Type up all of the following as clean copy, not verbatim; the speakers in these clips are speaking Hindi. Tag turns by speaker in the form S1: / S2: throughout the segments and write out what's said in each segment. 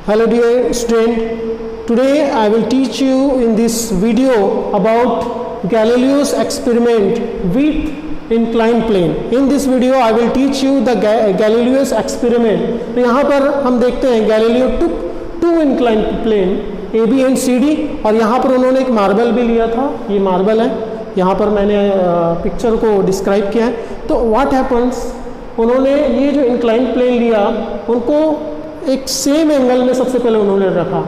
S1: Hello dear student, today I will teach you in this video about Galileo's experiment with inclined plane. In this video I will teach you the Galileo's experiment. तो यहाँ पर हम देखते हैं Galileo took two inclined plane AB and CD और यहाँ पर उन्होंने एक मार्बल भी लिया था. ये मार्बल है, यहाँ पर मैंने पिक्चर को डिस्क्राइब किया है. तो व्हाट हैपन्स, उन्होंने ये जो इंक्लाइन प्लेन लिया उनको एक सेम एंगल में सबसे पहले उन्होंने रखा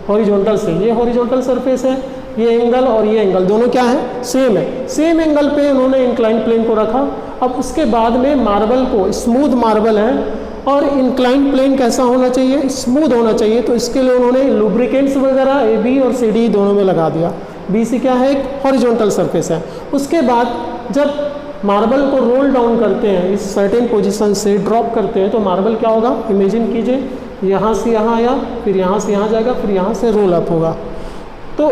S1: हॉरिजॉन्टल से. ये हॉरिजॉन्टल सरफेस है, ये एंगल और ये एंगल दोनों क्या है, सेम है. सेम एंगल पे उन्होंने इंक्लाइन प्लेन को रखा. अब उसके बाद में मार्बल को, स्मूथ मार्बल है और इंक्लाइन प्लेन कैसा होना चाहिए, स्मूथ होना चाहिए. तो इसके लिए उन्होंने लुब्रिकेंट्स वगैरह AB और CD दोनों में लगा दिया. BC क्या है, एक हॉरिजॉन्टल सरफेस है. उसके बाद जब मार्बल को रोल डाउन करते हैं, इस सर्टेन पोजीशन से ड्रॉप करते हैं, तो मार्बल क्या होगा, इमेजिन कीजिए यहाँ से यहाँ आया, फिर यहाँ से यहाँ जाएगा, फिर यहाँ से रोल अप होगा. तो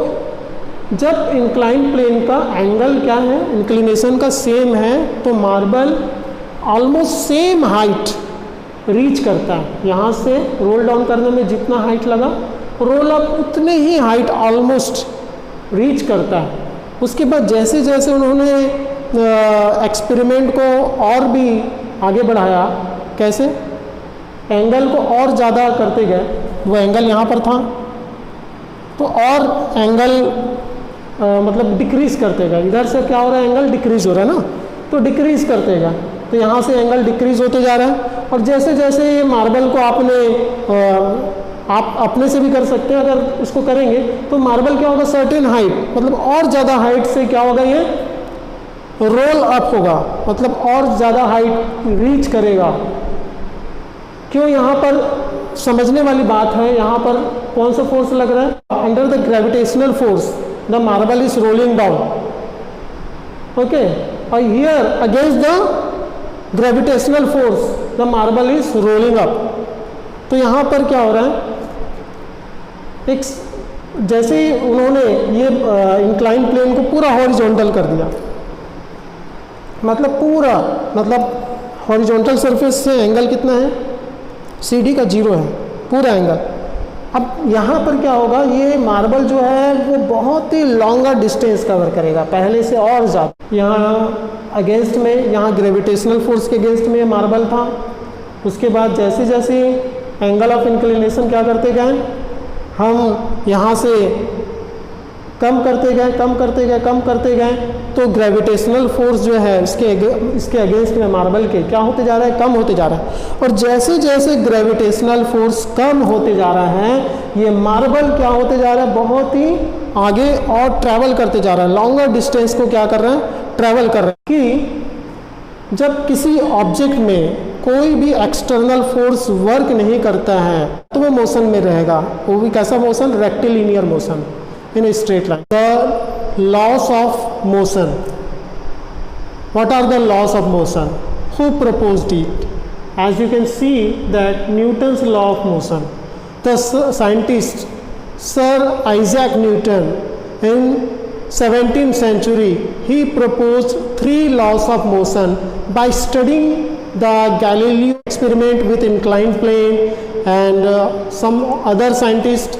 S1: जब इंक्लाइन प्लेन का एंगल क्या है, इंक्लिनेशन का सेम है, तो marble almost same height reach करता है. यहाँ से रोल डाउन करने में जितना हाइट लगा, रोल अप उतने ही हाइट ऑलमोस्ट रीच करता है. उसके बाद जैसे जैसे उन्होंने एक्सपेरिमेंट को और भी आगे बढ़ाया, कैसे एंगल को और ज़्यादा करते गए. वो एंगल यहाँ पर था तो और एंगल मतलब डिक्रीज़ करते गए. इधर से क्या हो रहा है, एंगल डिक्रीज़ हो रहा है ना, तो डिक्रीज़ करते गए. तो यहाँ से एंगल डिक्रीज़ होते जा रहा है. और जैसे जैसे ये मार्बल को आप अपने से भी कर सकते हैं, अगर इसको करेंगे तो मार्बल क्या होगा, सर्टेन हाइट, मतलब और ज़्यादा हाइट से क्या होगा, ये रोल अप होगा, मतलब और ज़्यादा हाइट रीच करेगा. क्यों, यहाँ पर समझने वाली बात है. यहाँ पर कौन सा फोर्स लग रहा है, under the gravitational force the marble is rolling down. Okay, और here against the gravitational force the marble is rolling up. तो यहाँ पर क्या हो रहा है, एक जैसे ही उन्होंने ये इंक्लाइन प्लेन को पूरा हॉरिजॉन्टल कर दिया, मतलब पूरा, मतलब हॉरिजॉन्टल सरफेस से एंगल कितना है, CD का 0 है पूरा एंगल. अब यहाँ पर क्या होगा, ये मार्बल जो है वो बहुत ही लॉन्गर डिस्टेंस कवर करेगा पहले से और ज़्यादा. यहाँ अगेंस्ट में, यहाँ ग्रेविटेशनल फोर्स के अगेंस्ट में मार्बल था. उसके बाद जैसे जैसे एंगल ऑफ इंक्लिनेशन क्या करते गए, हम यहाँ से कम करते गए, कम करते गए, कम करते गए, तो ग्रेविटेशनल फोर्स जो है इसके अगेंस्ट में मार्बल के क्या होते जा रहा है, कम होते जा रहा है. और जैसे जैसे ग्रेविटेशनल फोर्स कम होते जा रहा है, ये मार्बल क्या होते जा रहा है, बहुत ही आगे और ट्रैवल करते जा रहा है, लॉन्गर डिस्टेंस को क्या कर रहा है, ट्रैवल कर रहा है. कि जब किसी ऑब्जेक्ट में कोई भी एक्सटर्नल फोर्स वर्क नहीं करता है तो वो मोशन में रहेगा. वो भी कैसा motion, rectilinear motion in a straight line. The laws of motion. What are the laws of motion? Who proposed it? As you can see that Newton's law of motion. The scientist Sir Isaac Newton in 17th century, he proposed 3 laws of motion by studying the Galileo experiment with inclined plane and some other scientists.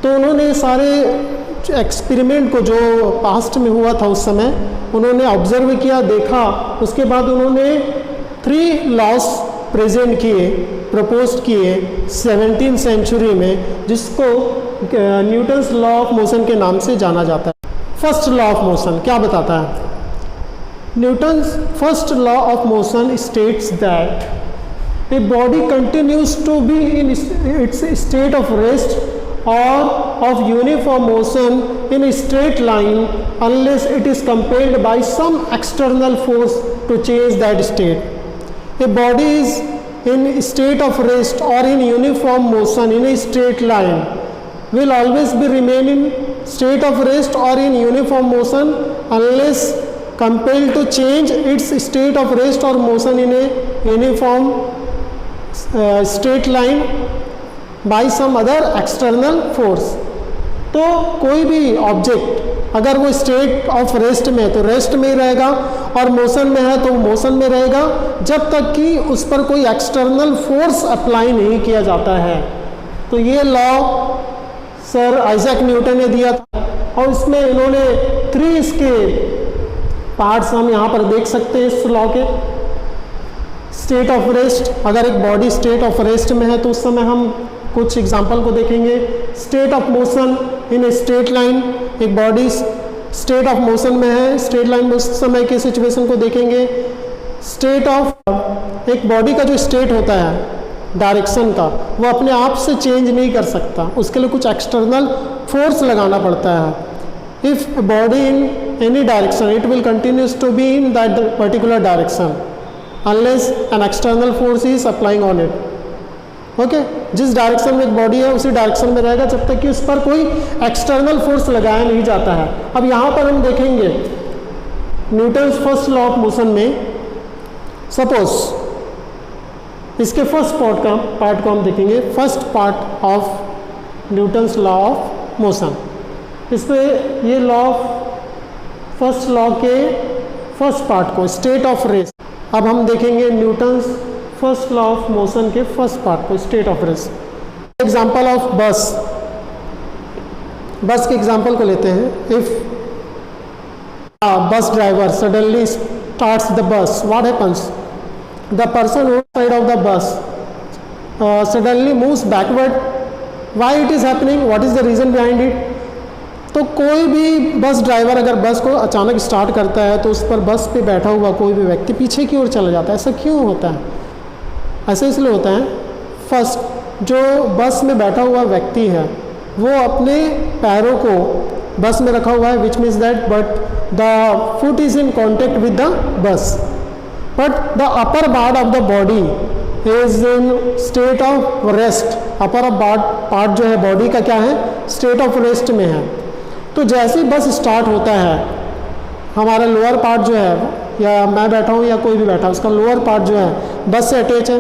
S1: तो उन्होंने सारे एक्सपेरिमेंट को जो पास्ट में हुआ था उस समय उन्होंने ऑब्जर्व किया, देखा. उसके बाद उन्होंने 3 लॉस प्रेजेंट किए, प्रपोज किए 17th सेंचुरी में, जिसको न्यूटन्स लॉ ऑफ मोशन के नाम से जाना जाता है. फर्स्ट लॉ ऑफ मोशन क्या बताता है, Newton's first law of motion states that a body continues to be in its state of rest or of uniform motion in a straight line unless it is compelled by some external force to change that state. A body is in state of rest or in uniform motion in a straight line will always be remain in state of rest or in uniform motion unless compelled to change its state of rest or motion in a uniform straight line by some other external force. तो कोई भी ऑब्जेक्ट अगर वो स्टेट ऑफ रेस्ट में है तो रेस्ट में ही रहेगा, और मोशन में है तो मोशन में रहेगा, जब तक कि उस पर कोई एक्सटर्नल फोर्स अप्लाई नहीं किया जाता है. तो तो ये लॉ सर आइजैक न्यूटन ने दिया था, और इसमें इन्होंने 3 इसके पार्ट्स हम यहाँ पर देख सकते हैं इस लॉ के। स्टेट ऑफ रेस्ट, अगर एक बॉडी स्टेट ऑफ रेस्ट में है तो उस समय हम कुछ एग्जांपल को देखेंगे। State of motion in a straight line, एक बॉडी स्टेट ऑफ मोशन में है स्ट्रेट लाइन में, उस समय के सिचुएशन को देखेंगे। स्टेट ऑफ, एक बॉडी का जो स्टेट होता है डायरेक्शन का, वो अपने आप से चेंज नहीं कर सकता, उसके लिए कुछ एक्सटर्नल फोर्स लगाना पड़ता है। If body in any direction it will continues to be in that particular direction unless an external force is applying on it. Okay, जिस डायरेक्शन में एक बॉडी है उसी डायरेक्शन में रहेगा जब तक कि उस पर कोई एक्सटर्नल फोर्स लगाया नहीं जाता है। अब यहाँ पर हम देखेंगे Newton's first law of motion में, सपोज इसके फर्स्ट पार्ट को हम देखेंगे, first part of Newton's law of motion. इस पर ये लॉ फर्स्ट लॉ के फर्स्ट पार्ट को, स्टेट ऑफ रेस्ट। अब हम देखेंगे Newton's first law of motion के फर्स्ट पार्ट को, state of rest. Example of बस, बस के एग्जांपल को लेते हैं। If bus driver suddenly starts the bus, what happens? The person on the side of the bus suddenly moves backward. Why it is happening? What is the reason behind it? तो कोई भी बस ड्राइवर अगर बस को अचानक स्टार्ट करता है तो उस पर बस पे बैठा हुआ कोई भी व्यक्ति पीछे की ओर चला जाता है। ऐसा क्यों होता है? ऐसा इसलिए होता है, फर्स्ट जो बस में बैठा हुआ व्यक्ति है वो अपने पैरों को बस में रखा हुआ है, which means that but the foot is in contact with the bus, but the upper part of the body is in state of rest। upper part जो है बॉडी का क्या है, स्टेट ऑफ रेस्ट में है। तो जैसे ही बस स्टार्ट होता है, हमारा लोअर पार्ट जो है, या मैं बैठा हूँ या कोई भी बैठा, उसका लोअर पार्ट जो है बस से अटैच है,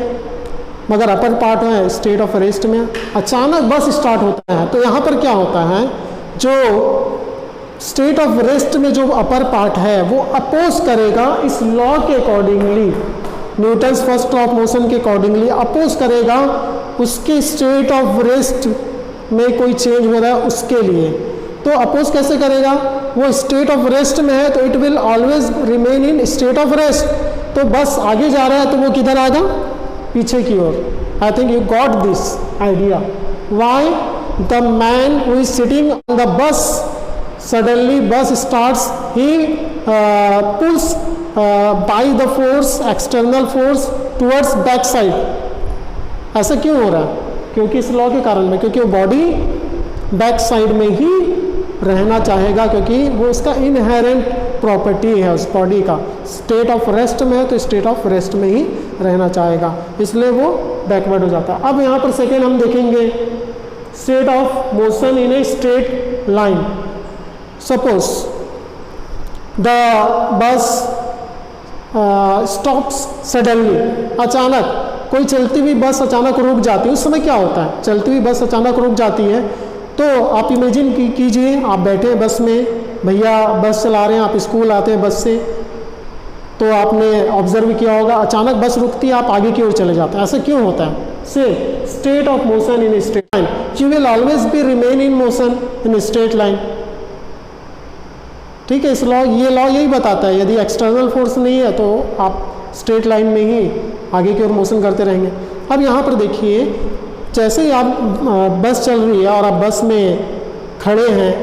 S1: मगर अपर पार्ट है स्टेट ऑफ रेस्ट में। अचानक बस स्टार्ट होता है तो यहाँ पर क्या होता है, जो स्टेट ऑफ रेस्ट में जो अपर पार्ट है वो अपोज करेगा इस लॉ के accordingly, Newton's first law of motion के अकॉर्डिंगली अपोज करेगा उसके स्टेट ऑफ रेस्ट में कोई चेंज हो रहा है उसके लिए। तो अपोज कैसे करेगा? वो स्टेट ऑफ रेस्ट में है तो it will always remain in state of rest. तो बस आगे जा रहा है तो वो किधर आएगा? पीछे की ओर। I think you got this idea. Why the man who is sitting on the bus, suddenly bus starts, he pulls by the force, external force towards back side। ऐसा क्यों हो रहा है? क्योंकि इस लॉ के कारण में, क्योंकि वो बॉडी बैक साइड में ही रहना चाहेगा, क्योंकि वो उसका इनहेरेंट प्रॉपर्टी है उस बॉडी का। स्टेट ऑफ रेस्ट में है तो स्टेट ऑफ रेस्ट में ही रहना चाहेगा, इसलिए वो बैकवर्ड हो जाता है। अब यहाँ पर सेकेंड हम देखेंगे state of motion in a straight line. Suppose the bus stops suddenly, अचानक कोई चलती हुई बस अचानक रुक जाती है। उस समय क्या होता है? चलती हुई बस अचानक रुक जाती है तो आप इमेजिन कीजिए, आप बैठे हैं बस में, भैया बस चला रहे हैं, आप स्कूल आते हैं बस से, तो आपने ऑब्जर्व किया होगा अचानक बस रुकती है, आप आगे की ओर चले जाते हैं। ऐसा क्यों होता है? से state of motion in straight line, you will always be remain in motion in straight line. ठीक है, इस लॉ, ये लॉ यही बताता है, यदि एक्सटर्नल फोर्स नहीं है तो आप स्ट्रेट लाइन में ही आगे की ओर मोशन करते रहेंगे। अब यहाँ पर देखिए, जैसे ही आप बस चल रही है और आप बस में खड़े हैं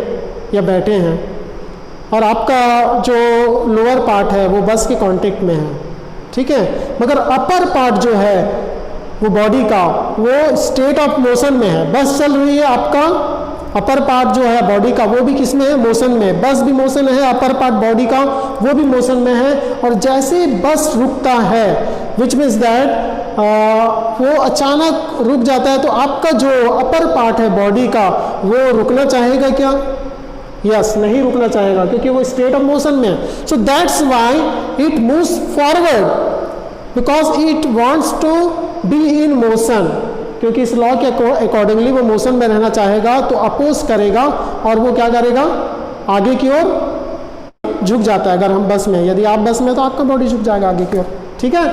S1: या बैठे हैं और आपका जो लोअर पार्ट है वो बस के कांटेक्ट में है, ठीक है, मगर अपर पार्ट जो है वो बॉडी का वो स्टेट ऑफ मोशन में है। बस चल रही है, आपका अपर पार्ट जो है बॉडी का वो भी किस में है? मोशन में। बस भी मोशन है, अपर पार्ट बॉडी का वो भी मोशन में है। और जैसे बस रुकता है, विच मीन्स दैट वो अचानक रुक जाता है, तो आपका जो अपर पार्ट है बॉडी का वो रुकना चाहेगा क्या? यस, नहीं रुकना चाहेगा, क्योंकि वो स्टेट ऑफ मोशन में है। So that's why it moves forward, because it wants to be in motion. क्योंकि इस लॉ के अकॉर्डिंगली वो मोशन में रहना चाहेगा तो अपोज करेगा और वो क्या करेगा? आगे की ओर झुक जाता है। अगर हम बस में, यदि आप बस में तो आपका बॉडी झुक जाएगा आगे की ओर, ठीक है।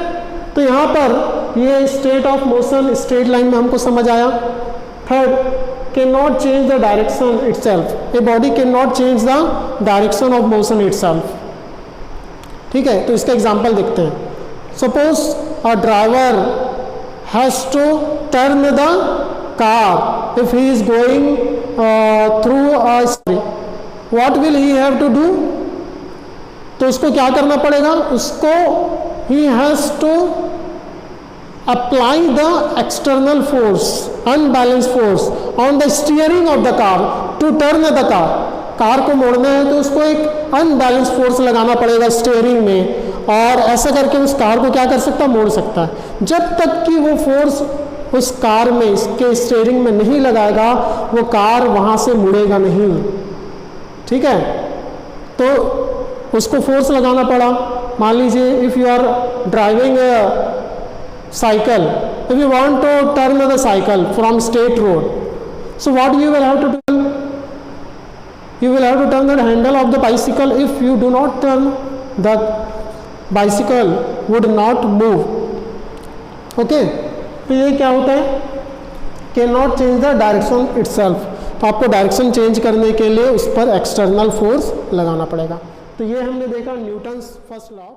S1: तो यहाँ पर ये state of motion straight line में हमको समझ आया। Third, can not change the direction itself, a body can not change the direction of motion itself. ठीक है, तो इसका एग्जांपल देखते हैं। Suppose a driver has to turn the car if he is going through a street, what will he have to do? तो उसको क्या करना पड़ेगा? उसको he has to apply the external force, unbalance force on the steering of the car to turn the car. Car को मोड़ना है तो उसको एक अनबैलेंस फोर्स लगाना पड़ेगा स्टीयरिंग में, और ऐसा करके उस कार को क्या कर सकता है? मोड़ सकता है। जब तक कि वो फोर्स उस कार में, इसके स्टीयरिंग में नहीं लगाएगा, वो कार वहाँ से मुड़ेगा नहीं। ठीक है, तो उसको फोर्स लगाना पड़ा। मान लीजिए if you are driving cycle, if you want to turn the cycle from straight road, so what you will have to do? You will have to turn the handle of the bicycle. If you do not turn, the bicycle would not move. Okay, तो ये क्या होता है? Can not change the direction itself. तो आपको डायरेक्शन चेंज करने के लिए उस पर एक्सटर्नल फोर्स लगाना पड़ेगा। तो ये हमने देखा न्यूटन्स फर्स्ट लॉ।